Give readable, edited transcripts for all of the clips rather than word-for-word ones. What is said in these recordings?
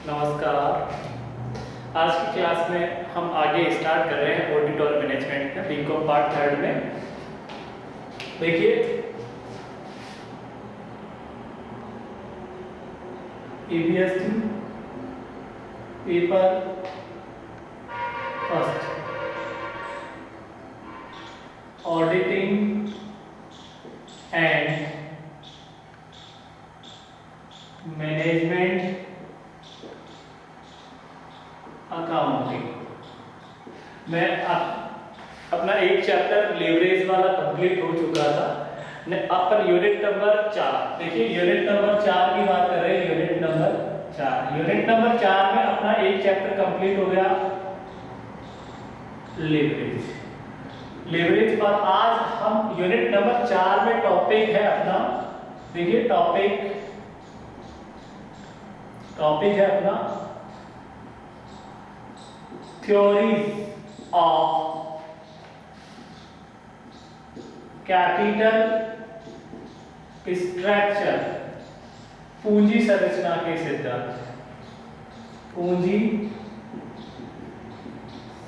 नमस्कार। आज की क्लास में हम आगे स्टार्ट कर रहे हैं ऑडिट और मैनेजमेंट का बीकॉम पार्ट थर्ड में। देखिए EBST paper first auditing and management accounting में अपना एक चैप्टर लीवरेज वाला कंप्लीट हो चुका था। अपन यूनिट नंबर 4, देखिए यूनिट नंबर 4 की बात कर रहे हैं। यूनिट नंबर 4 में अपना एक चैप्टर कंप्लीट हो गया लीवरेज। और आज हम यूनिट नंबर 4 में टॉपिक है अपना, देखिए टॉपिक है अपना थ्योरीज ऑफ कैपिटल स्ट्रक्चर, पूंजी संरचना के सिद्धांत, पूंजी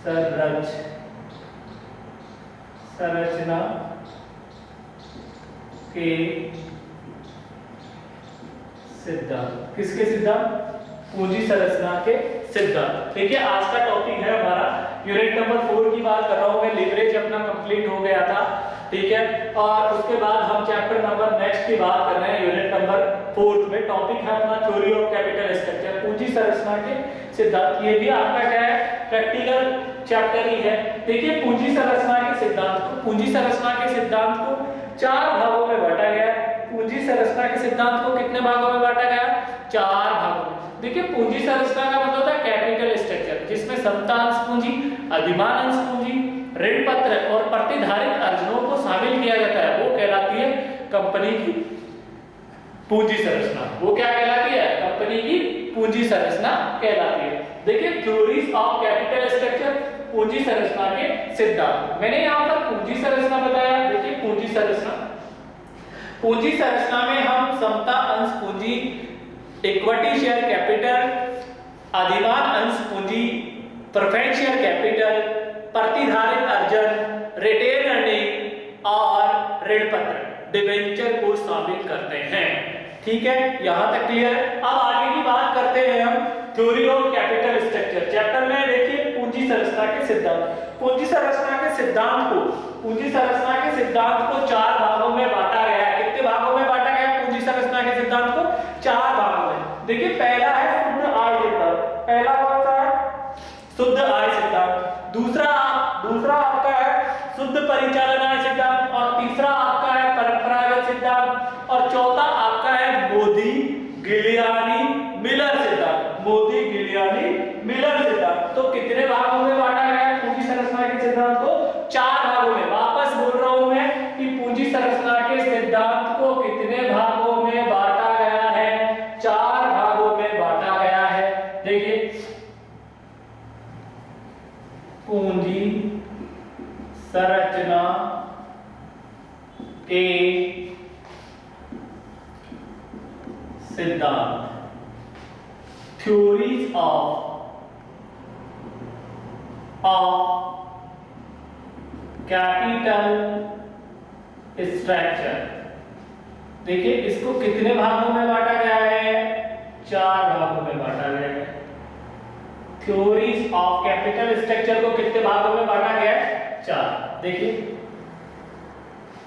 संरचना के सिद्धांत। किसके सिद्धांत? पूंजी संरचना के सिद्धांत। देखिए आज का टॉपिक है हमारा यूनिट नंबर 4 की बात कर रहा हूं मैं। लीवरेज अपना कंप्लीट हो गया था, ठीक है। और उसके बाद हम चैप्टर नंबर नेक्स्ट की बात कर रहे हैं यूनिट नंबर 4 में। टॉपिक है अपना थ्योरी ऑफ कैपिटल स्ट्रक्चर, पूंजी संरचना के सिद्धांत। ये भी आपका क्या है, प्रैक्टिकल चैप्टर ही है। देखिए पूंजी संरचना के सिद्धांत को 4 भागों में बांटा गया है। पूंजी संरचना के सिद्धांत को कितने भागों में बांटा गया? 4 भागों में। देखिए पूंजी संरचना का मतलब होता है कैपिटल स्ट्रक्चर, जिसमें समता अंश पूंजी, अधिमान अंश पूंजी, ऋण पत्र और प्रतिधारित अर्जनों को शामिल किया जाता है। वो कहलाती है कंपनी की पूंजी संरचना। वो क्या कहलाती है? कंपनी की पूंजी संरचना कहलाती है। देखिए थ्योरीज ऑफ कैपिटल स्ट्रक्चर, पूंजी संरचना के सिद्धांत। मैंने यहाँ पर पूंजी संरचना बताया। देखिए पूंजी संरचना में हम समता अंश पूंजी, इक्विटी शेयर कैपिटल, अधिमान अंश पूंजी, प्रेफरेंस शेयर कैपिटल, प्रतिधारित अर्जन, रिटेन अर्निंग और ऋण पत्र डिबेंचर को शामिल करते हैं। ठीक है, यहां तक क्लियर है। अब आगे की बात करते हैं हम theory of capital structure chapter में। देखिए पूंजी संरचना के सिद्धांत। पूंजी संरचना के सिद्धांत को 4 भागों में बांटा गया है। कितने भागों में बांटा गया है पूंजी संरचना के सिद्धांत को? 4 भागों में। देखिए पहला है शुद्ध आय सिद्धांत। पहला कौन सा है? शुद्ध आय सिद्धांत। दूसरा आपका है शुद्ध परिचालन आय सिद्धांत, और तीसरा आपका है परंपरागत सिद्धांत, और चौथा आपका है मोदी गिलियानी मिलर सिद्धांत। तो कितने भागों में बांटा गया है पूंजी संरचना के सिद्धांत को? 4 भागों में। वापस बोल रहा हूं मैं कि पूंजी संरचना के सिद्धांत को कितने भागों में बांटा गया है? 4 भागों में बांटा गया है। देखिए पूंजी संरचना के सिद्धांत, थ्योरीज ऑफ कैपिटल स्ट्रक्चर। देखिए इसको कितने भागों में बांटा गया है? 4 भागों में बांटा गया है। थ्योरीज ऑफ कैपिटल स्ट्रक्चर को कितने भागों में बांटा गया है? 4। देखिए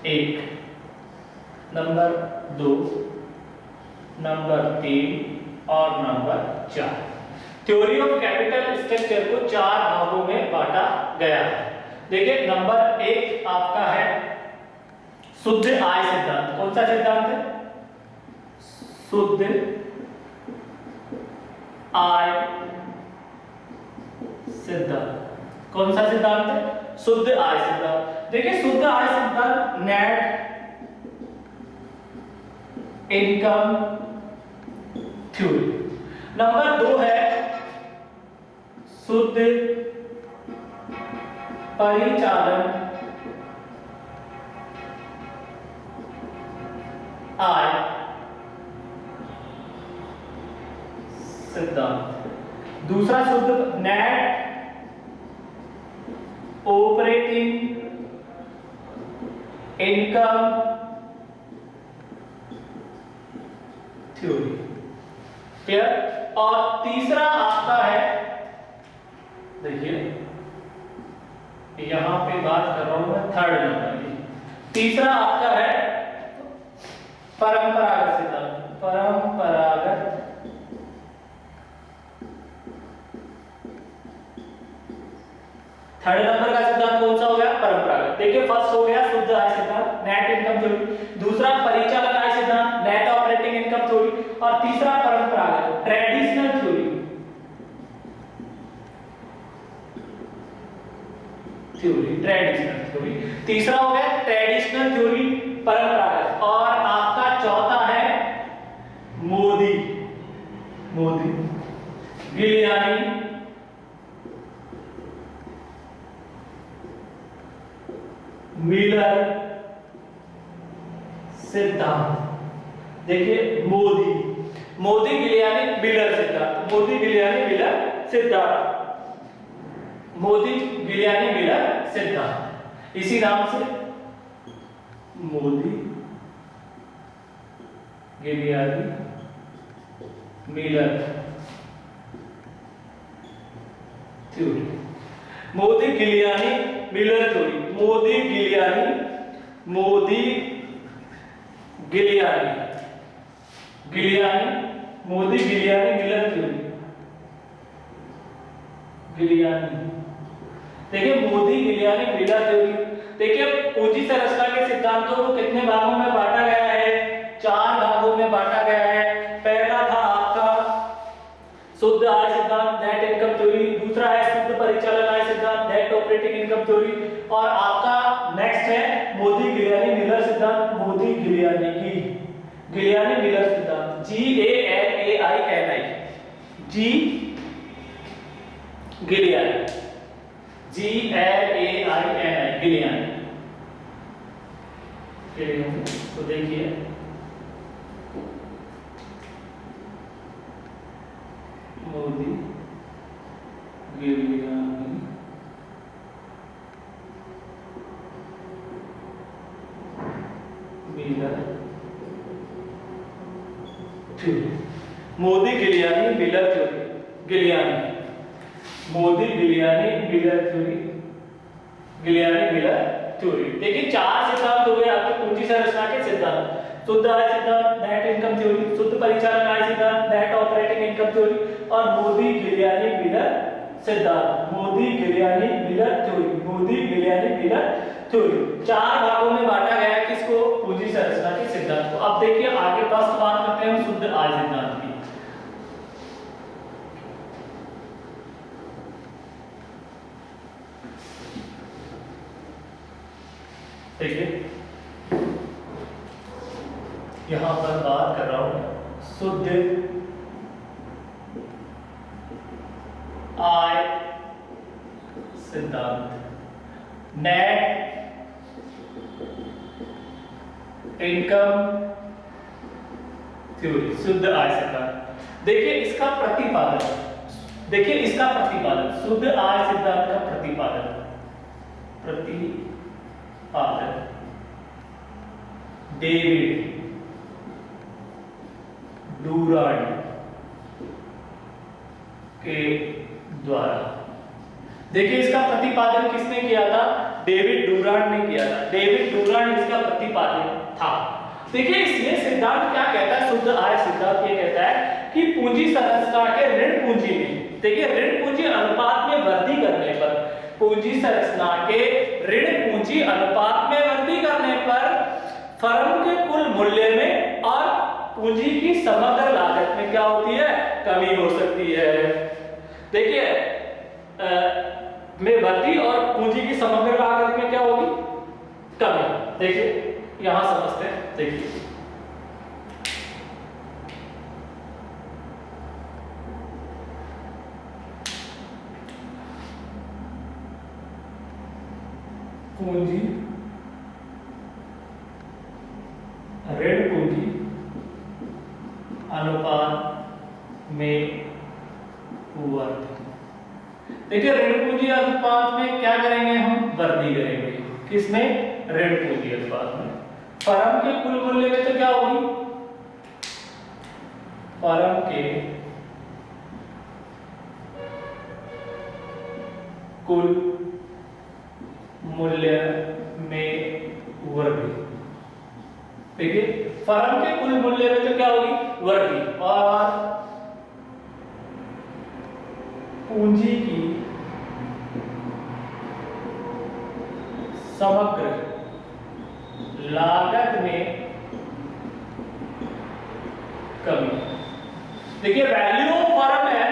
1, नंबर 2, नंबर 3 और number 4। Theory of capital structure को 4 भागों में बांटा गया है। देखिए नंबर 1 आपका है शुद्ध आय सिद्धांत। कौन सा सिद्धांत है? शुद्ध आय सिद्धांत। कौन सा सिद्धांत है? शुद्ध आय सिद्धांत। देखिए शुद्ध आय सिद्धांत नेट इनकम थ्योरी। नंबर 2 है शुद्ध परिचालन आय सिद्धांत। दूसरा शुद्ध net operating income theory. Clear. और तीसरा आपका है, देखिए यहां पे बात कर रहा हूं मैं थर्ड नंबर की। तीसरा आपका है परंपरागत सिद्धांत। परंपरागत थर्ड नंबर का सिद्धांत कौन सा हो गया? परंपरागत। देखिए फर्स्ट हो गया शुद्ध आय सिद्धांत, नेट इनकम थ्योरी। दूसरा परिचालन आय सिद्धांत, नेट ऑपरेटिंग इनकम थ्योरी। और तीसरा परंपरागत ट्रेडिशनल थ्योरी। Traditional theory. तीसरा हो गया ट्रेडिशनल थ्योरी, परंपरागत। और आपका चौथा है मोदी गिलियानी मिलर सिद्धांत। देखिए मोदी गिलियानी मिलर सिद्धांत, मोदी गिलियानी मिलर सिद्धांत, मोदी गिलियानी मिलर सिद्धांत, इसी नाम से Modigliani Miller theory. Modigliani Miller theory, Modigliani Modigliani Miller theory. गिलियानी, देखिए मोदी गिलियानी मिलर थ्योरी। देखिए पूंजी संरचना के सिद्धांतों को कितने भागों में बांटा गया है? 4 भागों में बांटा गया है। पहला था आपका शुद्ध आय सिद्धांत, नेट इनकम थ्योरी। दूसरा है शुद्ध परिचालन आय सिद्धांत, नेट ऑपरेटिंग इनकम थ्योरी। और आपका नेक्स्ट है मोदी गिलियानी मिलर सिद्धांत, मोदी गिलियानी मिलर सिद्धांत, GALAINI, जी गिलियानी, GLAINI गिलियानी। तो देखिए Modigliani Miller theory, Modigliani Miller theory, Modigliani Miller theory, गिलियानी मिलर थ्योरी। देखिए 4 सिद्धांत हो गए आपके पूंजी संरचना के सिद्धांत। शुद्ध आय सिद्धांत, नेट इनकम थ्योरी, शुद्ध परिचालन आय सिद्धांत, नेट ऑपरेटिंग इनकम थ्योरी और मोदी गिलियानी मिलर सिद्धांत, Modigliani Miller theory, Modigliani Miller theory. 4 भागों में बांटा गया है किसको? पूंजी संरचना के सिद्धांत को। अब देखिए आगे फर्स्ट बात करते हैं शुद्ध आय सिद्धांत की। देखिए यहां पर बात कर रहा हूं शुद्ध आय सिद्धांत, नेट इनकम थ्योरी, शुद्ध आय सिद्धांत। देखिए इसका प्रतिपादन, शुद्ध आय सिद्धांत का प्रतिपादन डेविड डूरांड के द्वारा। देखिए इसका प्रतिपादन किसने किया था? डेविड डूरांड ने किया था। डेविड डूरांड इसका प्रतिपादन था। देखिए इसमें सिद्धांत क्या कहता है? शुद्ध आय सिद्धांत ये कहता है कि पूंजी संरचना के ऋण पूंजी में, देखिए ऋण पूंजी अनुपात में वृद्धि करने पर, पूंजी संरचना के ऋण पूंजी अनुपात में वृद्धि करने पर फर्म के कुल मूल्य में और पूंजी की समग्र लागत में क्या होती है? कमी हो सकती है। देखिए में वृद्धि और पूंजी की समग्र लागत में क्या होगी? कमी। देखिए यहां समझते हैं। देखिए पूंजी ऋण पूंजी अनुपात में वर्दी। देखिए ऋण पूंजी अनुपात में क्या करेंगे हम, वृद्धि करेंगे। किसमें, ऋण पूंजी अनुपात में। फर्म के कुल मूल्य में तो क्या होगी, फर्म के कुल मूल्य में वृद्धि। देखिए फर्म के कुल मूल्य में तो क्या होगी, वृद्धि। और पूंजी की समग्र लागत में कमी। देखिए वैल्यू ऑफ फर्म है,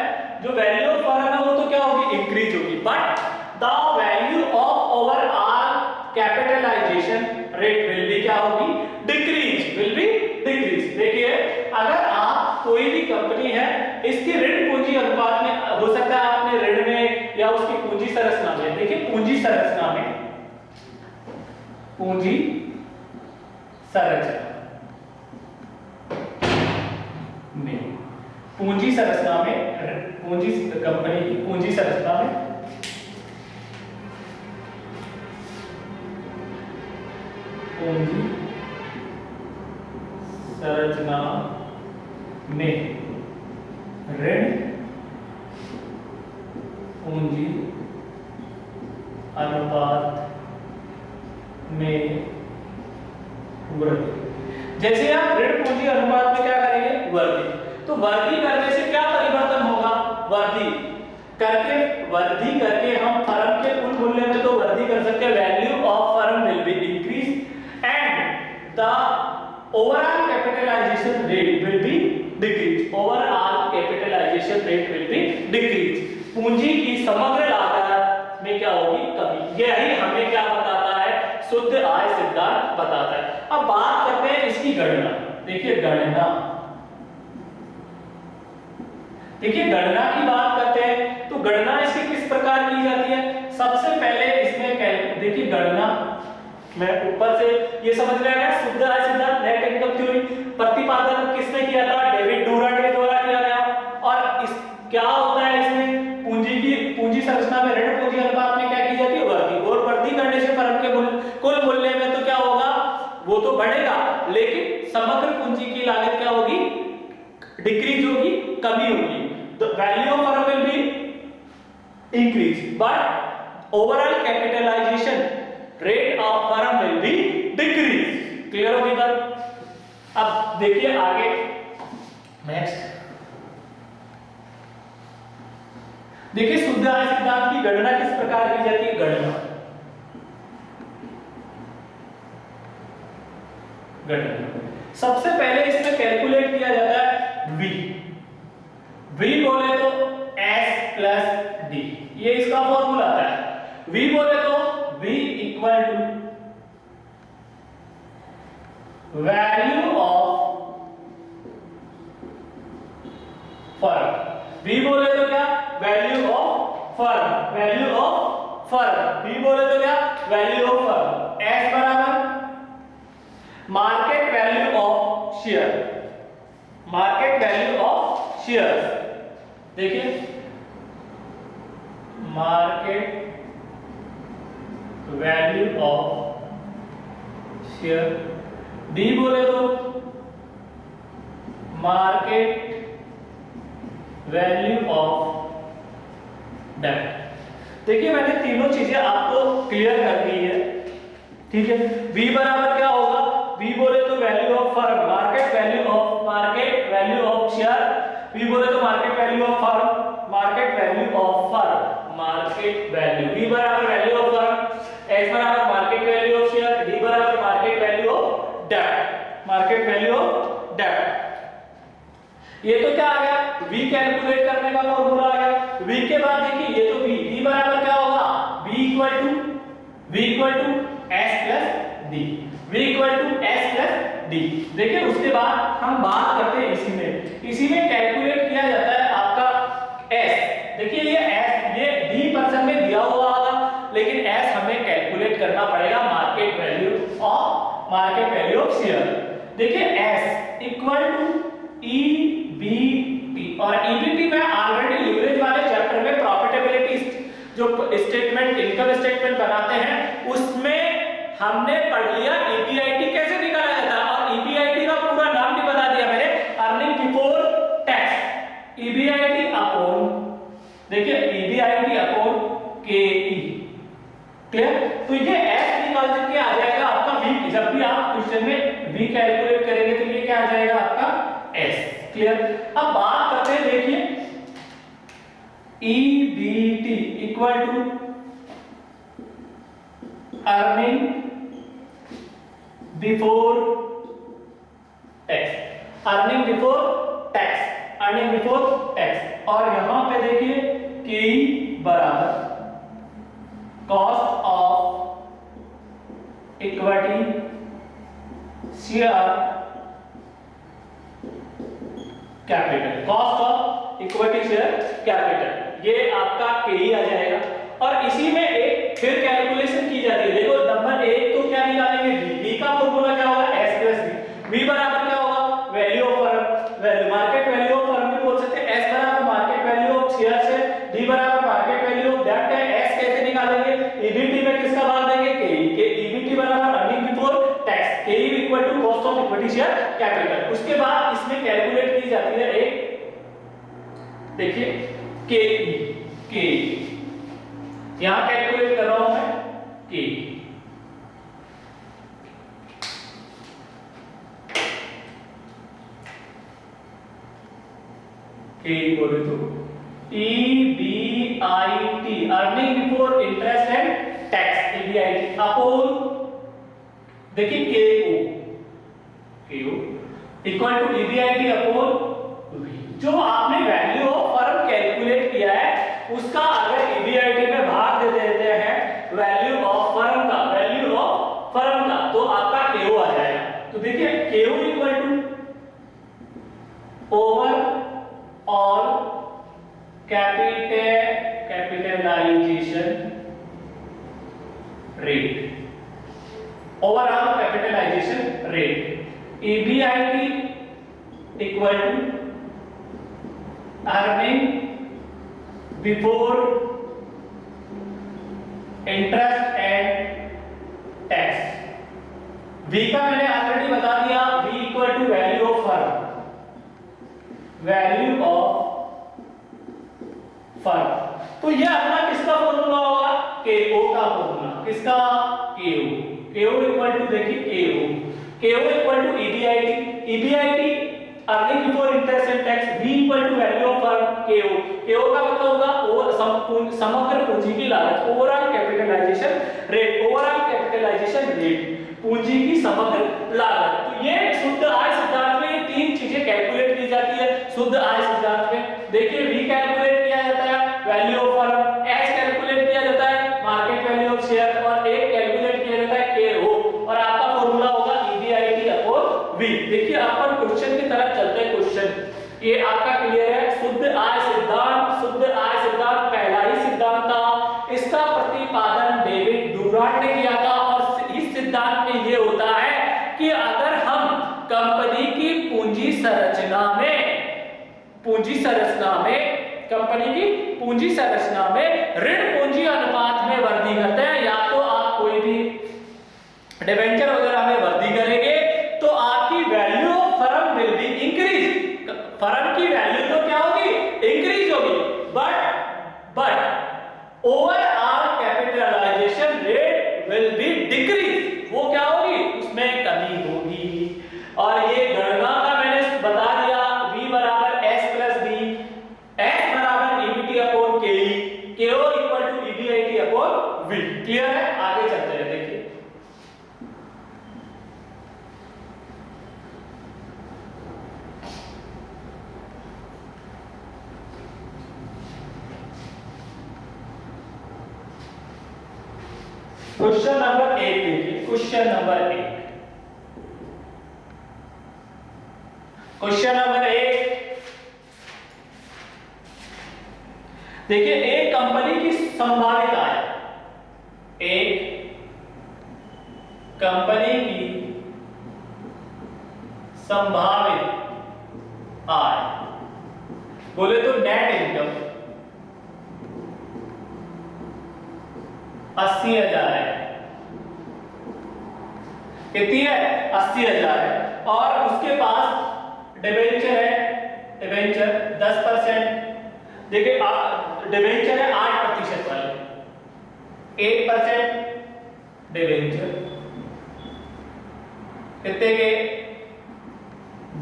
जो वैल्यू ऑफ फर्म है वो तो क्या होगी, इंक्रीज होगी, but the value of overall capitalisation rate will be क्या होगी, डिक्रीज, विल बी डिक्रीज। देखिए अगर आप कोई भी कंपनी है, इसकी ऋण पूंजी अनुपात में, हो सकता है आपने ऋण में या उसकी पूंजी संरचना में, देखिए पूंजी संरचना में, पूंजी संरचना में, पूंजी संरचना में, पूंजी कंपनी की पूंजी संरचना में पूंजी संरचना में ऋण पूंजी अनुपात में वृद्धि। जैसे आप ऋण पूंजी अनुपात में क्या करेंगे, वृद्धि, तो वृद्धि करने से क्या परिवर्तन होगा, वृद्धि करके हम फर्म के कुल मूल्य में तो वृद्धि कर सकते हैं, value of firm will be increase and the overall capitalisation rate will be decrease, overall capitalisation rate will be decrease. पूंजी की समग्र लागत में क्या होगी, कमी। यही हमें क्या बताता है, शुद्ध आय सिद्धांत बताता है। अब बात करते हैं इसकी गणना। देखिए गणना, देखिए गणना की बात करते हैं तो गणना इसकी किस प्रकार की जाती है। सबसे पहले इसमें देखिए गणना मैं ऊपर से ये समझ रहे हैं, शुद्ध आय सिद्धांत, नेट इनकम थ्योरी, प्रतिपादन किसने किया था, डेविड डूरांट के द्वारा किया गया। और इस क्या होता है इसमें, पूंजी संरचना में ऋण पूंजी अनुपात में क्या की जाती है, वृद्धि। और वृद्धि करने से फर्म के कुल मूल्य में तो क्या होगा, वो तो बढ़ेगा, लेकिन समग्र पूंजी की लागत क्या होगी, डिक्रीज होगी, कमी होगी। The value of firm will be increase, but overall capitalization rate of firm will be decrease. Clear होगी बात। अब देखिए आगे नेक्स्ट, देखिए शुद्ध आय सिद्धांत की गणना किस प्रकार की जाती है। गणना सबसे पहले इसमें कैलकुलेट किया जाता है V बोले तो S प्लस D, ये इसका फॉर्मूला आता है। V बोले तो V equal to value of firm. V बोले तो क्या, value of firm, value of firm. V बोले तो क्या, वैल्यू ऑफ फर्म। S बराबर market value of share, market value of share. देखिए market value of share. D बोले तो मार्केट वैल्यू ऑफ डेब्ट। देखिए मैंने तीनों चीजें आपको क्लियर कर दी है, ठीक है। V बराबर क्या होगा, V बोले तो value of firm, market value of share. V बोले तो market value of firm, market value of firm, market value. V बराबर वैल्यू ऑफ फर्म, S बराबर market value of share, D बराबर मार्केट वैल्यू ऑफ डेब्ट, market value of डेब्ट। ये तो क्या आ गया, V कैलकुलेट करने का फॉर्मूला आ गया। V के बाद देखिए ये तो V बराबर क्या होगा, V equal to S plus D, V equal to S plus D। देखिए उसके बाद हम बात करते हैं इसी में कैलकुलेट किया जाता है आपका S। देखिए ये S ये D परसेंट में दिया हुआ होगा, लेकिन S हमें कैलकुलेट करना पड़ेगा, मार्केट वैल्यू ऑफ शेयर। देखिए S इक्वल टू EBT, और EBT में ऑलरेडी लीवरेज वाले स्टेटमेंट इनकम स्टेटमेंट बनाते हैं उसमें हमने पढ़ लिया ईबीआईटी कैसे निकाला जाता है, और ईबीआईटी का पूरा नाम भी बता दिया मैंने, earning before tax. EBIT upon, देखिए ईबीआईटी अपॉन केई, क्लियर। तो ये एस निकाल के आ जाएगा आपका वी, जब भी आप क्वेश्चन में वी कैलकुलेट करेंगे तो ये क्या आ जाएगा आपका एस, क्लियर। अब बात करते हैं, देखिए EBT equal to earning before tax, earning before tax, earning before tax. और यहां पे देखिए कि बराबर cost of equity share capital, cost of equity share capital, ये आपका केई आ जाएगा। और इसी में एक फिर कैलकुलेशन की जाती है, देखो नंबर एक तो क्या निकालेंगे वी का फॉर्मूला क्या होगा एस प्लस वी बराबर क्या होगा value of firm, value market value of firm भी बोल सकते हैं, एस बराबर मार्केट वैल्यू ऑफ शेयर से, डी बराबर मार्केट वैल्यू ऑफ दैट है। एस कैसे निकालेंगे, ईबीटी में किसका भाग देंगे केई, के ईबीटी बराबर earning before tax, KE equal to cost of equity share capital. उसके बाद इसमें कैलकुलेट की जाती है एक, देखिए केई, केई यहां कैलकुलेट कर रहा हूं मैं केई, केई बोले तो EBIT earning before interest and tax, EBIT upon देखिए KO, KO equal to EBIT upon जो आपने वैल्यू ऑफ फर्म कैलकुलेट किया है उसका अगर ईबीआईटी में भाग दे देते हैं वैल्यू ऑफ फर्म का, वैल्यू ऑफ फर्म का, तो आपका केओ आ जाएगा। तो देखिए KO equal to overall capitalisation rate, overall capitalisation rate, EBIT equal to earning before interest and tax. V का मैंने ऑलरेडी बता दिया, V equal to value of firm, value of firm. तो ये अपना किसका फॉर्मूला होगा केओ का फॉर्मूला, किसका केओ, केओ इक्वल टू देखिए KO, KO equal to EBIT, EBIT earning before interest and tax, V equal to value of firm KO, KO का मतलब होगा समग्र पूंजी की लागत, overall capitalisation rate, overall capitalisation rate पूंजी की समग्र लागत। तो ये शुद्ध आय सिद्धांत में ये तीन चीजें कैलकुलेट की जाती है शुद्ध आय सिद्धांत में। देखिए वी कैलकुलेट किया जाता है value of firm, S calculate किया जाता है मार्केट वैल्यू ऑफ शेयर, और एक कैलकुलेट किया जाता है केओ, और आपका फॉर्मूला होगा ईबीआईटी अपॉन वी। देखिए अपन क्वेश्चन की तरफ चलते हैं, क्वेश्चन ये आपका क्लियर है। शुद्ध आय सिद्धांत, शुद्ध आय सिद्धांत पहला ही सिद्धांत था, इसका प्रतिपादन डेविड डुरांट ने किया था, और इस सिद्धांत में ये होता है कि अगर हम कंपनी की पूंजी संरचना में, पूंजी संरचना में, कंपनी की पूंजी संरचना में ऋण पूंजी अनुपात में वृद्धि करते हैं, या तो आप कोई भी डिबेंचर वगैरह में वृद्धि करेंगे तो आपकी value of firm will be increase, firm की वैल्यू तो क्या होगी इंक्रीज होगी, but overall capitalisation rate will be decrease, वो क्या होगी उसमें कमी होगी। और ये गणना का मैंने बता दिया, v बराबर s प्लस b, s बराबर EBT upon KE, KO equal to EBIT upon v। Clear है, आगे चलते हैं। देखिए क्वेश्चन नंबर 1 देखिए, क्वेश्चन नंबर 1, क्वेश्चन नंबर 1 देखिए, एक कंपनी की संभावित आय, एक कंपनी की संभावित आय बोले तो नेट इनकम, 80,000 है। कितनी है? 80,000 है। और उसके पास डिबेंचर है, डिबेंचर 10%। देखिए डिबेंचर है 8% वाले, 8% डिबेंचर कितने के?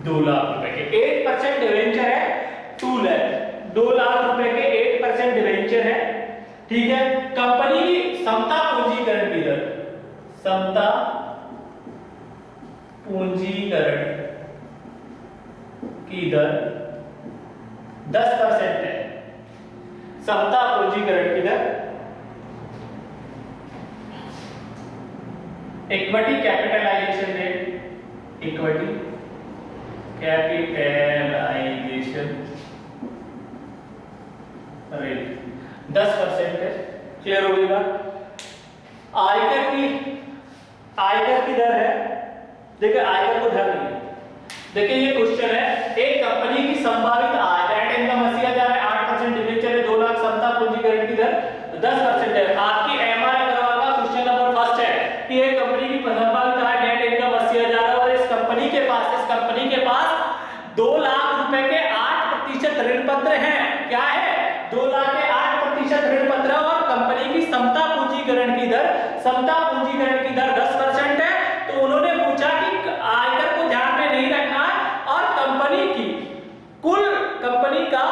2 लाख रुपए के। 8% डिबेंचर है 2 लाख, 2 लाख रुपए के 8% डिबेंचर है। ठीक है। कंपनी की समता पूंजीकरण की दर, समता पूंजीकरण की दर 10% है। समता पूंजीकरण की दर, equity capitalisation rate, equity capitalisation rate 10% है। क्लियर हो गई बात? आयकर की दर है, देखिए आयकर को ध्यान दीजिए। देखिए ये क्वेश्चन है, एक कंपनी की संभावित आय, नेट इनकम 80,000 है, 8% डिबेंचर है, 2 लाख, समता पूंजीकरण की दर 10% है। आपकी एमआर अग्रवाल का क्वेश्चन नंबर फर्स्ट है कि एक कंपनी की संभावित आय, नेट इनकम 80,000 है और इस कंपनी के पास 2 लाख रुपए के 8% ऋण पत्र हैं। क्या है? 2 लाख के 8% ऋण पत्र और कंपनी की समता पूंजीकरण की दर 10% है। तो उन्होंने पूछा कि आयकर को ध्यान में नहीं रखना और कंपनी का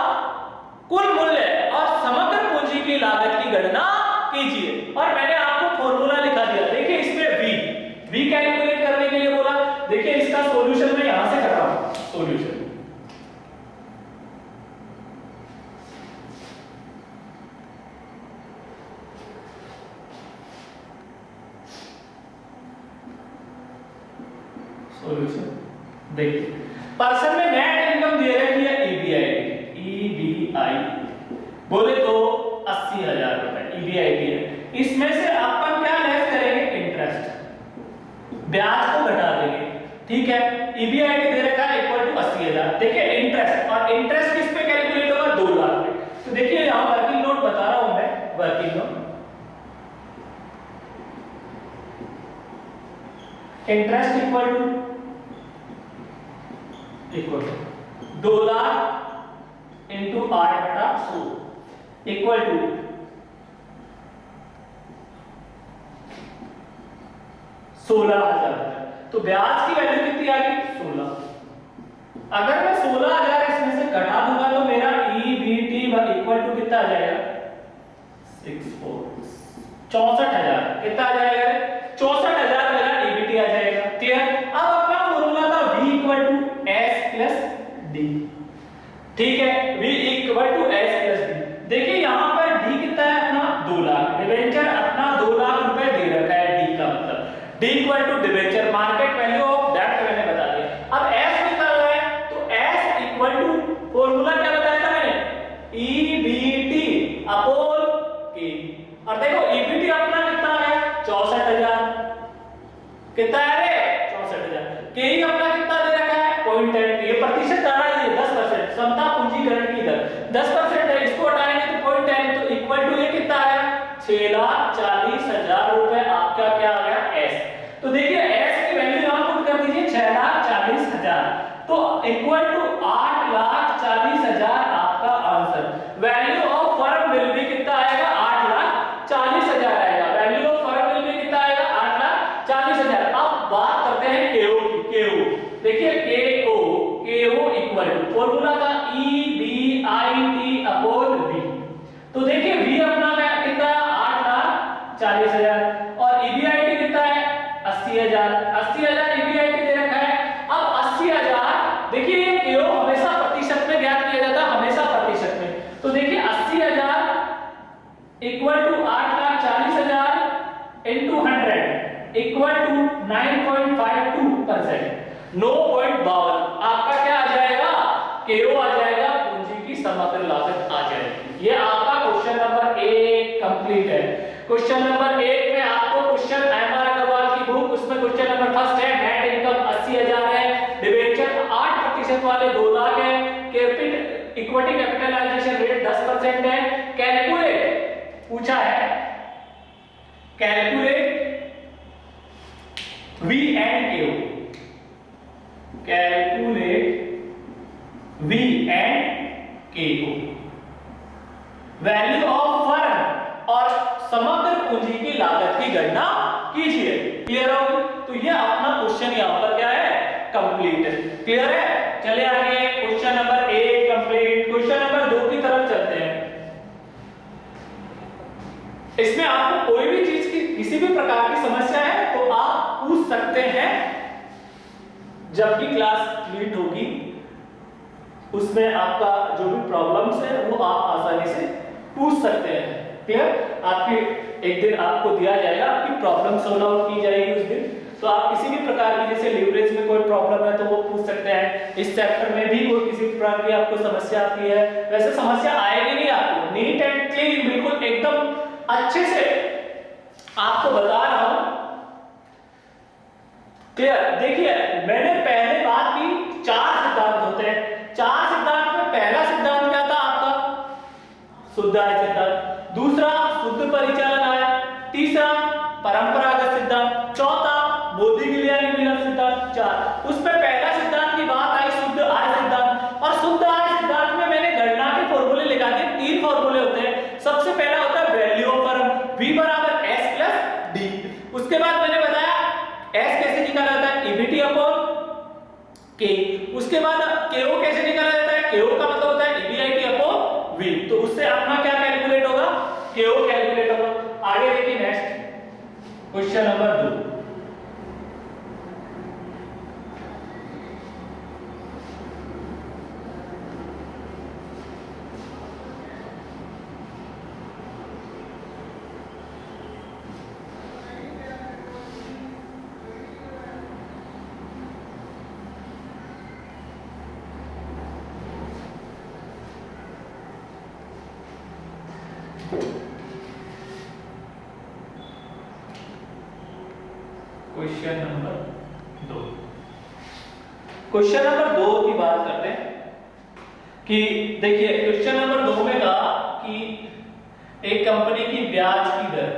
कुल मूल्य और समग्र पूंजी की लागत की गणना कीजिए। और मैंने आपको फॉर्मूला लिखा दिया, देखिए इसमें v कैलकुलेट करने के लिए बोला। देखिए इसका सॉल्यूशन मैं यहां से कर रहा हूं, सॉल्यूशन देखिए पर्सन में नेट इनकम दे रखी है ईबीआई बोले तो 80,000 रुपए ईबीआई है। इसमें से अपन क्या लेस करेंगे? इंटरेस्ट, ब्याज को घटा देंगे। ठीक है। ईबीआई दे रखा है इक्वल टू 80,000। देखिए इंटरेस्ट, और इंटरेस्ट किस पे कैलकुलेट होगा? 2 लाख पे। तो देखिए यहां वर्किंग नोट बता रहा हूं मैं, working note interest equal to 2 lakh into 8/100 equal to 16,000। तो ब्याज की वैल्यू कितनी आ गई? 16। अगर मैं 16,000 इसमें से घटा दूंगा तो मेरा ईबीटी इक्वल टू कितना आ जाएगा? 64,000 कितना आ जाएगा? 64,000 मेरा ईबीटी आ जाएगा। क्लियर? अब अपना फॉर्मूला था v equal to s plus d। ठीक है, v equal to s plus d। देखिए यहां पर d कितना है अपना? 2 लाख। डिबेंचर अपना 2 लाख रुपए दे रखा है, d का मतलब d equal to debenture market value of debt मैंने बता दिया। अब s निकालना है तो s इक्वल टू फॉर्मूला क्या बताया था मैंने? EBT upon k। और देखो ईबीटी अपना कितना है? 64,000। कितना है रे? 64,000। के ही अपना कितना दे रखा है? 0.10। ये प्रतिशत आ रहा है 10%। समता पूंजीकरण की दर 10% है, इसको हटाएंगे तो 0.10, तो इक्वल टू ये कितना आया? 6,40,000 रुपए आपका क्या आ गया? s। तो देखिए s की वैल्यू यहां पुट कर दीजिए 6,40,000, तो इक्वल टू 8,40,000 आपका answer. Value of firm will B कितना आएगा? 8,40,000 आएगा। Value of firm will B कितना आएगा? 8,40,000। अब बात करते हैं केओ की। केओ देखिए केओ इक्वल टू फॉर्मूला का ईबीआईटी अपॉन वी। तो देखिए v अपना कितना है? 8,40,000 और ईबीआईटी कितना है? 80,000। 80,000 ईबीआईटी दे रखा है। अब 80,000 देखिए ये केओ हमेशा प्रतिशत में ज्ञात किया जाता है, हमेशा प्रतिशत में। तो देखिए 80,000 equal to 8,40,000 into 100 equal to 9.52%, 9.52। आपका क्या आ जाएगा? केओ आ जाएगा, पूंजी की समग्र लागत आ जाएगी। ये आपका क्वेश्चन नंबर 1 कंप्लीट है। क्वेश्चन नंबर 1 में आपको क्वेश्चन एमआर अग्रवाल की बुक, उसमें क्वेश्चन नंबर फर्स्ट है, नेट इनकम 80,000 है, डिबेंचर 8% वाले 2 लाख है, इक्विटी कैपिटलाइजेशन रेट 10% है, कैलकुलेट पूछा है कैलकुलेट वी एंड केओ, कैलकुलेट वी एंड केओ, वैल्यू ऑफ फर्म और समग्र पूंजी की लागत की गणना कीजिए। क्लियर हो? तो ये अपना क्वेश्चन यहां पर क्या है, कंप्लीट है। क्लियर है? चले आगे, question number 1 complete. Question number 2 की तरफ चलते हैं। इसमें आपको कोई भी चीज की किसी भी प्रकार की समस्या है तो आप पूछ सकते हैं, जबकि क्लास लीड होगी उसमें आपका जो भी प्रॉब्लम्स है वो आप आसानी से पूछ सकते हैं। क्लियर? आपकी एक दिन आपको दिया जाएगा, आपकी प्रॉब्लम सॉल्व आउट की जाएगी उस दिन, तो आप किसी भी प्रकार की, जैसे लीवरेज में कोई प्रॉब्लम है तो वो पूछ सकते हैं, इस चैप्टर में भी कोई किसी प्रकार की आपको समस्या आती है, वैसे समस्या आएगी नहीं आपको, नीट एंड क्लीन बिल्कुल एकदम अच्छे से आपको बता रहा हूं। क्लियर? देखिए मैंने पहले बात की 4 सिद्धांत होते हैं। 4 सिद्धांत में पहला सिद्धांत क्या था आपका, शुद्ध आय सिद्धांत, दूसरा शुद्ध परिचालन आय, तीसरा परंपरागत सिद्धांत, चौथा बोधिगिलियानी मिलर सिद्धांत, 4। उसमें पहला सिद्धांत की बात आई शुद्ध आय सिद्धांत, और शुद्ध आय सिद्धांत में मैंने गणना के फॉर्मूले लिखा दिए। 3 फॉर्मूले होते हैं। सबसे पहला होता है वैल्यू ऑफ फर्म, V बराबर S प्लस D। उसके बाद मैंने बताया S कैसे निकाला जाता है, EBT अपॉन K। उसके बाद KO कैसे निकाला जाता है, KO का मतलब होता है EBIT अपॉन V। तो उससे अपना क्या कैलकुलेट होगा, KO कैलकुलेट होगा। आगे देखिए next question number 2। Question number 2, question number 2 की बात करते हैं कि देखिए क्वेश्चन नंबर 2 में कहा कि एक कंपनी की ब्याज की दर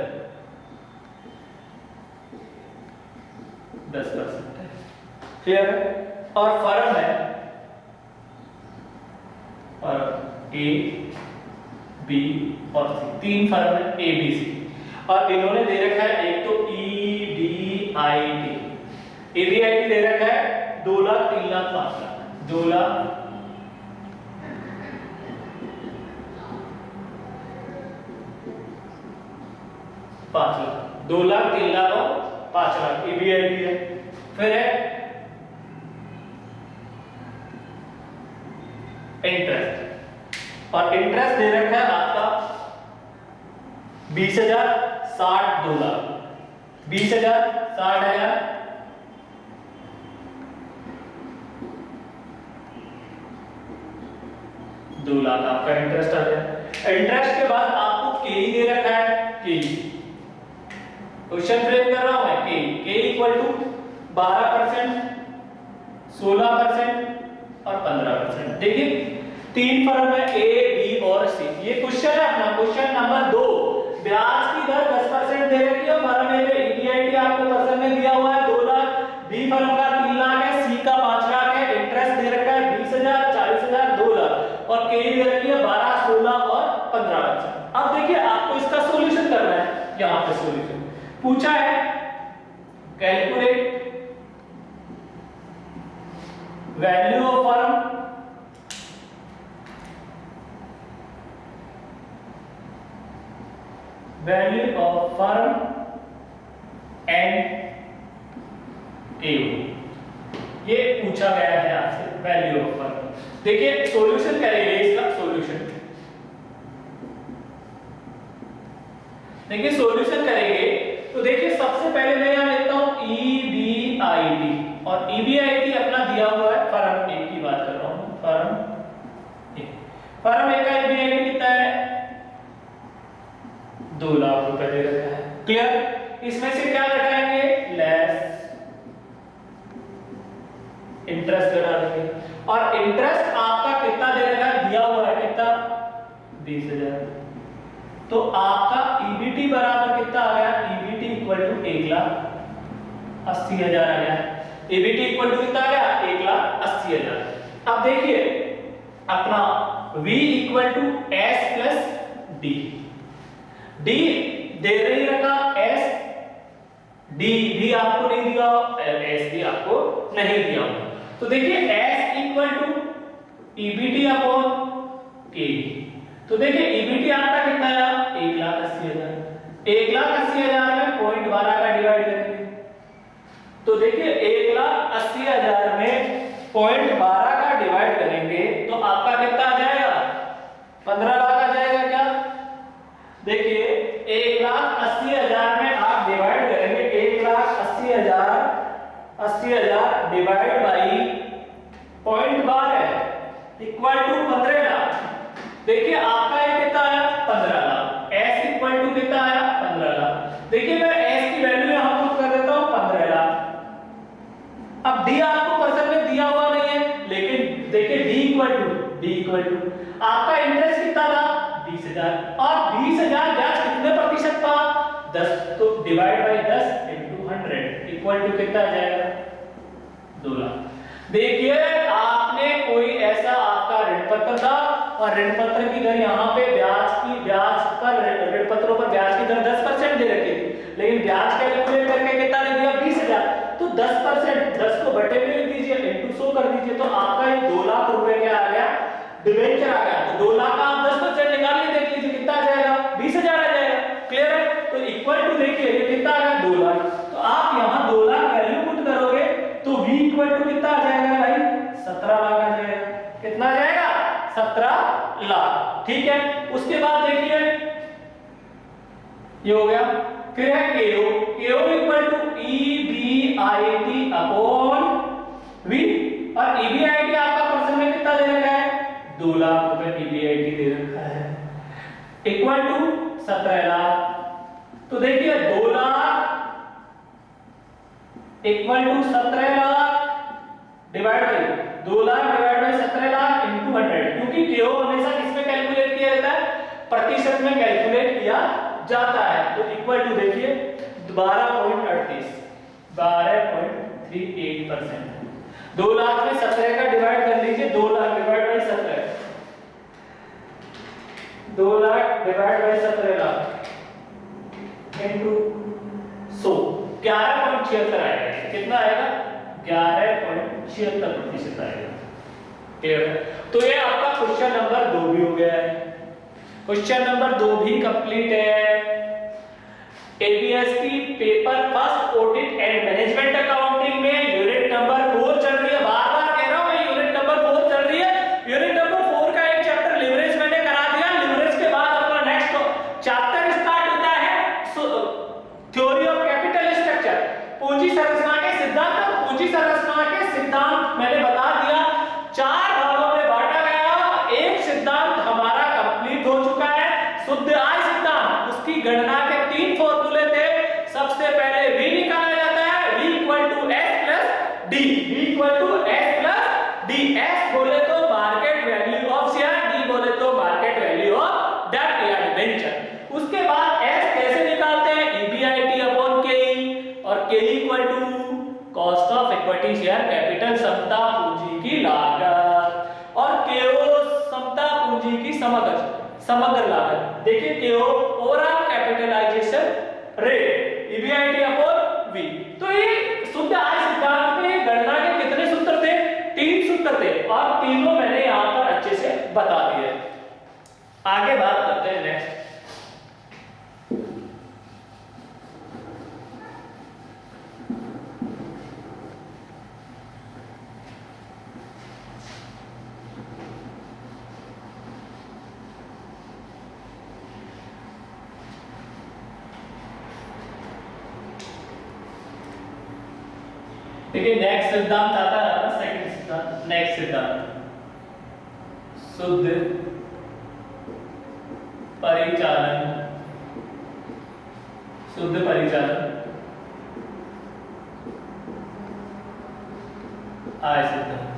10% है, क्लियर है, और फर्म है, और ए बी और सी, 3 फर्म है ए बी सी, और इन्होंने दे रखा है एक तो EBIT दे रखा है 2 लाख 3 लाख 5 लाख, 2 लाख 5 लाख, 2 लाख 3 लाख और 5 लाख EBIT है। फिर है इंटरेस्ट, और इंटरेस्ट दे रखा है आपका 20,000 60 2 लाख, 20,000 60,000 2 लाख आपका इंटरेस्ट आ गया। इंटरेस्ट के बाद आपको के दे रखा है, के क्वेश्चन फ्रेम कर रहा हूं मैं, के इक्वल टू 12%, 16% और 15%। देखिए 3 फर्म है ए बी और सी। ये क्वेश्चन है अपना क्वेश्चन नंबर 2। ब्याज की दर 10% दे रखी है, फर्म ए में EBIT आपको परसेंट में दिया हुआ है 2 लाख, बी फर्म का 3 लाख है, सी का 5 लाख है, इंटरेस्ट दे रखा है 20,000 40,000 2 लाख, और के दे रखी है 12 16 और 15%। अब देखिए आपको इसका सॉल्यूशन करना है। यहां पे सॉल्यूशन पूछा है, calculate value of firm and एओ, ये पूछा गया है आपसे वैल्यू ऑफ फर्म। देखिए सॉल्यूशन करेंगे इसका सॉल्यूशन, देखिए सॉल्यूशन करेंगे तो देखिए सबसे पहले मैं यहां लिखता हूं EBIT, और EBIT अपना दिया हुआ है, फर्म ए की बात कर रहा हूं, फर्म ए का EBIT कितना है 2 लाख रुपए दे रखा है। क्लियर? इसमें से क्या घटाएंगे, लेस इंटरेस्ट घटा देंगे, और इंटरेस्ट आपका कितना दे रखा है, दिया हुआ है कितना 20,000, तो आपका EBT बराबर कितना आ गया, EBT इक्वल टू 1,80,000 आ गया। EBT इक्वल टू कितना आ गया? 1,80,000। अब देखिए अपना V equal to S plus D, D दे रही रखा S, D भी आपको नहीं दिया, S भी आपको नहीं दिया। तो देखिए S equal to EBT upon K। तो देखिए EBT आपका कितना आया? 1,80,000। 1,80,000 में 0.12 का डिवाइड करेंगे, तो देखिए 1,80,000 में 0.12 का डिवाइड करेंगे तो आपका कितना आ जाएगा? 15 लाख आ जाएगा क्या? देखिए 1,80,000 में आप डिवाइड करेंगे, 1,80,000 divide by 0.12 equal to 15 lakh. देखिए आपका ये कितना आया? 15 लाख। S इक्वल टू कितना आया? 15 लाख। देखिए मैं S की वैल्यू यहां पुट कर देता हूं 15 लाख। अब D आपको पर्सन में दिया हुआ नहीं है, लेकिन देखिए D इक्वल टू आपका इंटरेस्ट कितना था? 20,000, और 20,000 ब्याज कितने प्रतिशत था? 10, तो divide by 10 into 100 equal to कितना आ जाएगा? 2 लाख। देखिए आपने कोई ऐसा आपका ऋण पत्र था और ऋण पत्र की दर यहाँ पे ब्याज पर ऋण पत्रों पर ब्याज की दर 10% दे रखी थी, लेकिन ब्याज कैलकुलेट करके कितना दे दिया? 20,000। तो 10%, 10 को बटे में लिख दीजिए, इनटू 100 कर दीजिए, तो आपका ये 2 लाख रुपए क्या आ गया? डिबेंचर आ गया। तो 2 लाख का आप 10% निकालिए, देख लीजिए कितना आ जाएगा? 20,000 आ जाएगा। क्लियर है? तो इक्वल टू देखिए ये कितना आ गया? 2 लाख। तो आप यहाँ 2 लाख वैल्यू पुट करोगे तो V इक्वल टू कितना आ जाएगा भाई? 17 लाख आ जाएगा। कितना आ जाएगा? 17 लाख। ठीक है, उसके बाद देखिए ये हो गया। फिर है KO equal to EBIT upon V, और EBIT आपका पर्सन में कितना दे रखा है? 2 लाख रुपए EBIT दे रखा है, इक्वल टू 17 लाख। तो देखिए 2 lakh equal to 17 lakh divide by 2 lakh divide by 17 lakh into 100, क्योंकि KO हमेशा किसमें कैलकुलेट किया जाता है? प्रतिशत में कैलकुलेट किया जाता है। तो इक्वल टू देखिए 12.38%। 2 लाख में 17 का डिवाइड कर लीजिए, 2 lakh divide by 17, 2 lakh divide by 17 lakh into 100, 11.76 आएगा। कितना आएगा? 11.76% आएगा। क्लियर है? तो ये आपका क्वेश्चन नंबर 2 भी हो गया है। क्वेश्चन नंबर 2 भी कंप्लीट है। ABSP paper first audit and management accounting में यूनिट नंबर 4 चल रही है। बार-बार कह रहा हूं मैं, यूनिट नंबर 4 चल रही है। यूनिट नंबर 4 का एक चैप्टर लिवरेज मैंने करा दिया। लिवरेज के बाद अपना नेक्स्ट चैप्टर स्टार्ट होता है थ्योरी ऑफ कैपिटल स्ट्रक्चर, पूंजी संरचना के सिद्धांत। पूंजी संरचना के सिद्धांत मैंने बता दिया 4 भागों में बांटा गया। एक सिद्धांत हमारा कंप्लीट हो चुका है, शुद्ध आय सिद्धांत। उसकी गणना के 3 फॉर्मूले थे। सबसे पहले V निकाला जाता है, V equal to S plus D, V equal to S plus D। S बोले तो market value of share, D बोले तो मार्केट वैल्यू ऑफ डेट या डिबेंचर। उसके बाद S कैसे निकालते हैं? EBIT अपॉन KE, और KE equal to cost of equity share capital, समता पूंजी की लागत, और KO समता पूंजी की समग्र लागत। देखिए KO overall capitalisation rate, EBIT upon V। तो ये शुद्ध आय सिद्धांत में गणना के कितने सूत्र थे? 3 सूत्र थे, और तीनों मैंने यहां पर अच्छे से बता दिए। आगे बात करते हैं नेक्स्ट। देखिए नेक्स्ट सिद्धांत आता है ना, सेकंड सिद्धांत। नेक्स्ट सिद्धांत शुद्ध परिचालन, शुद्ध परिचालन आय सिद्धांत,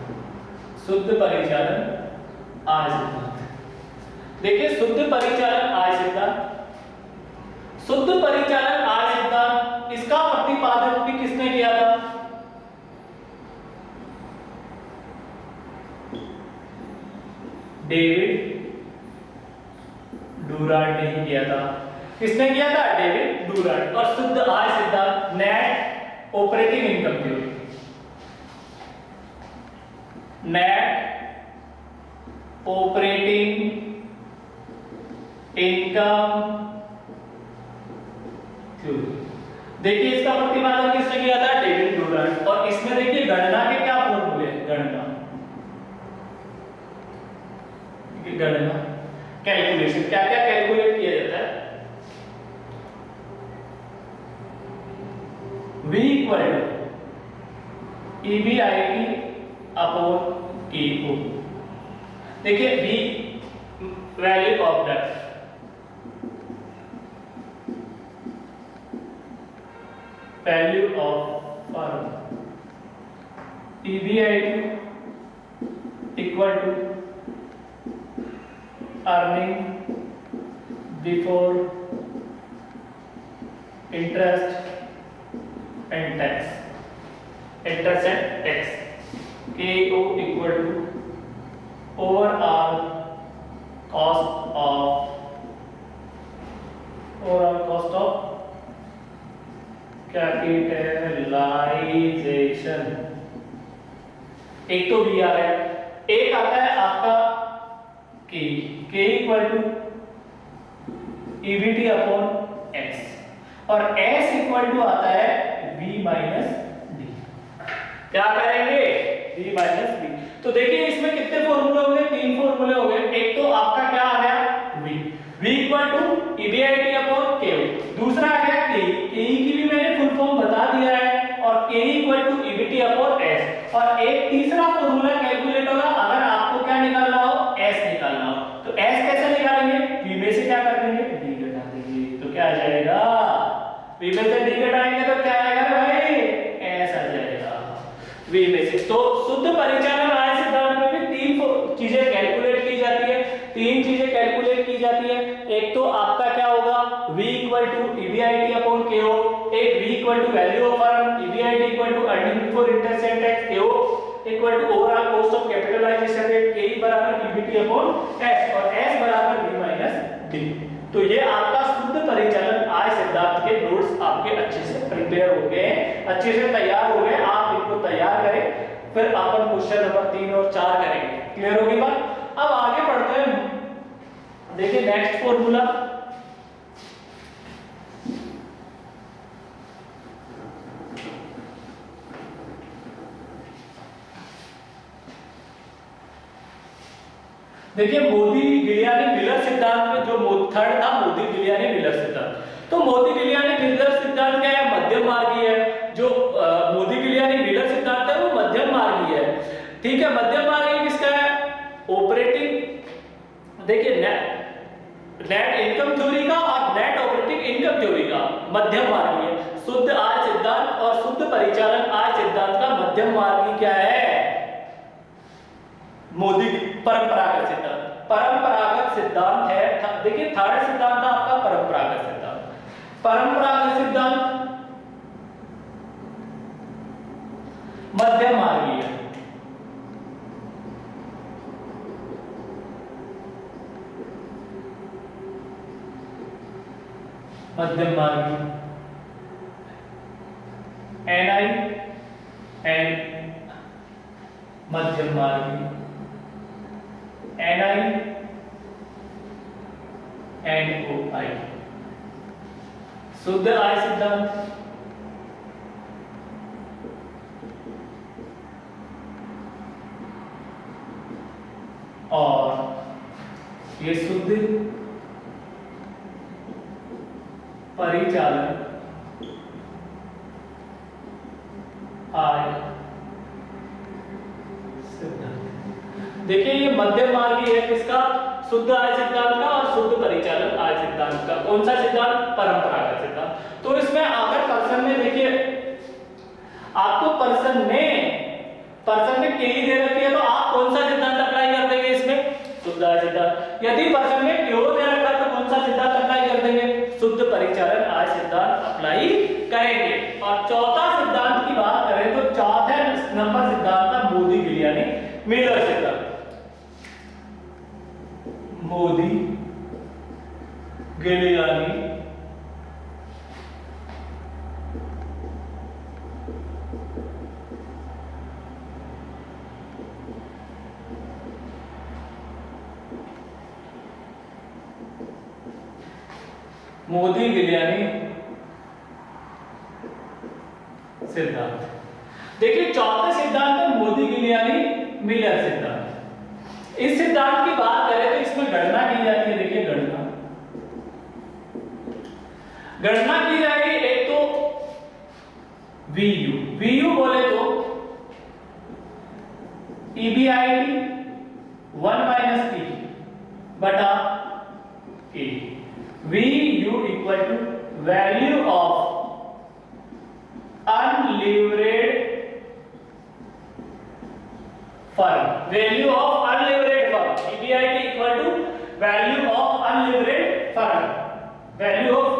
शुद्ध परिचालन आय सिद्धांत। देखिए शुद्ध परिचालन आय सिद्धांत, शुद्ध परिचालन आय सिद्धांत प्रतिपादन भी किसने किया था? डेविड डुरांट ने किया था। किसने किया था? डेविड डुरांट। और शुद्ध आय सिद्धांत, net operating income theory, net operating income theory. देखिए इसका प्रतिपादन किसने किया था? डेविड डुरांट। और इसमें देखिए गणना के क्या फॉर्मूले हैं? गणना कैलकुलेशन, क्या क्या कैलकुलेट किया जाता है? V equal to EBIT upon KO। देखिए V value of depth, value of firm, EBIT equal to earning before interest and tax, interest and tax, KO equal to overall cost of capitalisation. एक तो B आ रहा है, एक आता है आपका K equal to EBT upon X, और S equal to आता है V माइनस डी। क्या करेंगे? V minus D. तो देखिए इसमें कितने फॉर्मूले हो गए? 3 फॉर्मूले हो गए। एक तो आपका क्या आ गया? V equal to EBIT upon KO। दूसरा आ गया KE की भी मैंने फुल फॉर्म बता दिया है, और KE equal to EBT upon S। और एक तीसरा फॉर्मूला कैलकुलेट होगा अगर आपको क्या निकालना हो? S निकालना हो। तो S कैसे निकालेंगे? V में से क्या कर देंगे? D घटा देंगे। तो क्या आ जाएगा? V में से D घटाएंगे तो क्या आएगा भाई? S आ जाएगा V में से। तो शुद्ध परिचालन आय सिद्धांत में भी 3 चीजें कैलकुलेट की जाती है, 3 चीजें कैलकुलेट की जाती है। एक तो आपका क्या होगा? V equal to EBIT upon KO, एक V equal to value of firm, EBIT equal to earning before interest and tax, KO equal to overall cost of capitalisation rate, KE बराबर EBT अपॉन S, और S बराबर V minus D। तो ये आपका शुद्ध परिचालन आय सिद्धांत के नोट्स आपके अच्छे से प्रिपेयर हो गए, अच्छे से तैयार हो गए। आप इनको तैयार करें, फिर अपन क्वेश्चन नंबर 3 और 4 करेंगे। क्लियर होगी बात? अब आगे बढ़ते हैं। देखिए नेक्स्ट फॉर्मूला, देखिए मोदी गिलियानी मिलर सिद्धांत में जो थर्ड था मोदी गिलियानी मिलर सिद्धांत। तो मोदी गिलियानी मिलर सिद्धांत क्या है? मध्यम मार्गी है। जो मोदी गिलियानी मिलर सिद्धांत है वो मध्यम मार्गी है। ठीक है, मध्यम मार्गी किसका है? ऑपरेटिंग, देखिए नेट इनकम थ्योरी का और नेट ऑपरेटिंग इनकम थ्योरी का मध्यम मार्गी है। शुद्ध आय सिद्धांत और शुद्ध परिचालन आय सिद्धांत का मध्यम मार्गी क्या है? मोदी परंपरागत सिद्धांत, परंपरागत सिद्धांत है। देखिए थर्ड सिद्धांत था आपका परंपरागत सिद्धांत। परंपरागत सिद्धांत मध्यम मार्गी है। मध्यम मार्गी NI एंड मध्यम मार्गी NI एंड OI। शुद्ध आय सिद्धांत और ये शुद्ध परिचालन आय सिद्धांत। देखिए ये मध्यम मार्गी है किसका? शुद्ध आय सिद्धांत का और शुद्ध परिचालन आय सिद्धांत का। कौन सा सिद्धांत? परंपरागत सिद्धांत। तो इसमें अगर पर्सन में देखिए आपको पर्सन में KE दे रखी है तो आप कौन सा सिद्धांत अप्लाई कर देंगे इसमें? शुद्ध आय सिद्धांत। यदि पर्सन में KO दे रखा है तो कौन सा सिद्धांत अप्लाई कर देंगे, शुद्ध परिचालन आय सिद्धांत अप्लाई करेंगे। और चौथा सिद्धांत की बात करें तो चौथे नंबर सिद्धांत था मोदी गिलियानी मिलर सिद्धांत। मोदी गिलियानी मोदी गिलियानी सिद्धांत। देखिए चौथे सिद्धांत है मोदी गिलियानी मिलर सिद्धांत। इस सिद्धांत की बात करें तो इसमें गणना की जाती है। देखिए गणना की जाएगी, एक तो VU बोले तो EBIT 1 - P बटा E। VU equal to value of unlevered firm, value of unlevered firm. EBIT equal to value of unlevered firm, value of.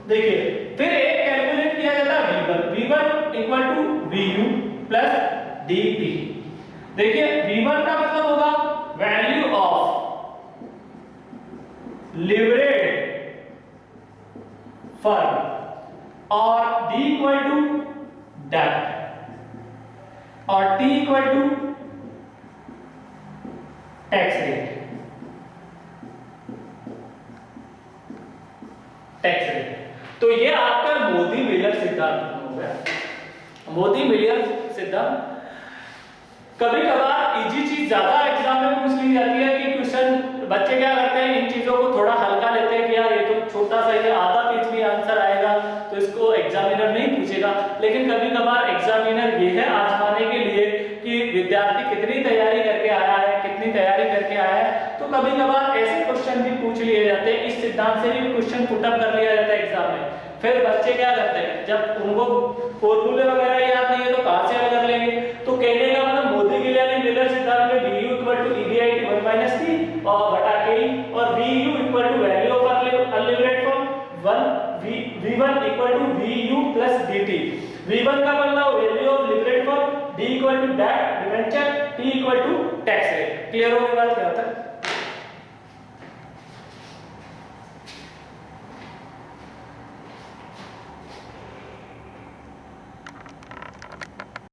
देखिए फिर एक कैलकुलेट किया जाता है V1 equal to VU plus DP। देखिए V1 का मतलब होगा वैल्यू ऑफ लिवरेड फर्म और D इक्वल टू डेट और T equal to tax rate. तो ये आपका मोदी मिलर सिद्धांत हो गया। मोदी मिलर सिद्धांत कभी कभार इजी चीज ज्यादा एग्जाम में पूछ ली जाती है कि क्वेश्चन बच्चे क्या करते हैं, इन चीजों को थोड़ा हल्का लेते हैं कि यार ये तो छोटा सा है, आधा पेज में आंसर आएगा तो इसको एग्जामिनर नहीं पूछेगा। लेकिन कभी कभार एग्जामिनर ये है आजमाने के लिए कि विद्यार्थी कितनी तैयारी करके आया है, कितनी तैयारी करके आया है, तो कभी कभार ऐसे क्वेश्चन भी पूछ लिए जाते हैं। इस सिद्धांत से भी क्वेश्चन पुट अप कर लिया जाता है एग्जाम में। फिर बच्चे क्या करते हैं, जब उनको फॉर्मूले वगैरह याद नहीं है तो कहां से हल कर लेंगे। तो कहने का मतलब मोदी गिलियानी मिलर सिद्धांत में VU equal to EBIT 1 - T और बटा K और VU equal to value of unlevered firm V1 equal to VU plus DT। V1 का मतलब value of levered firm, D equal to debt debenture, T equal to tax rate. Clear हो गई बात क्या होता है।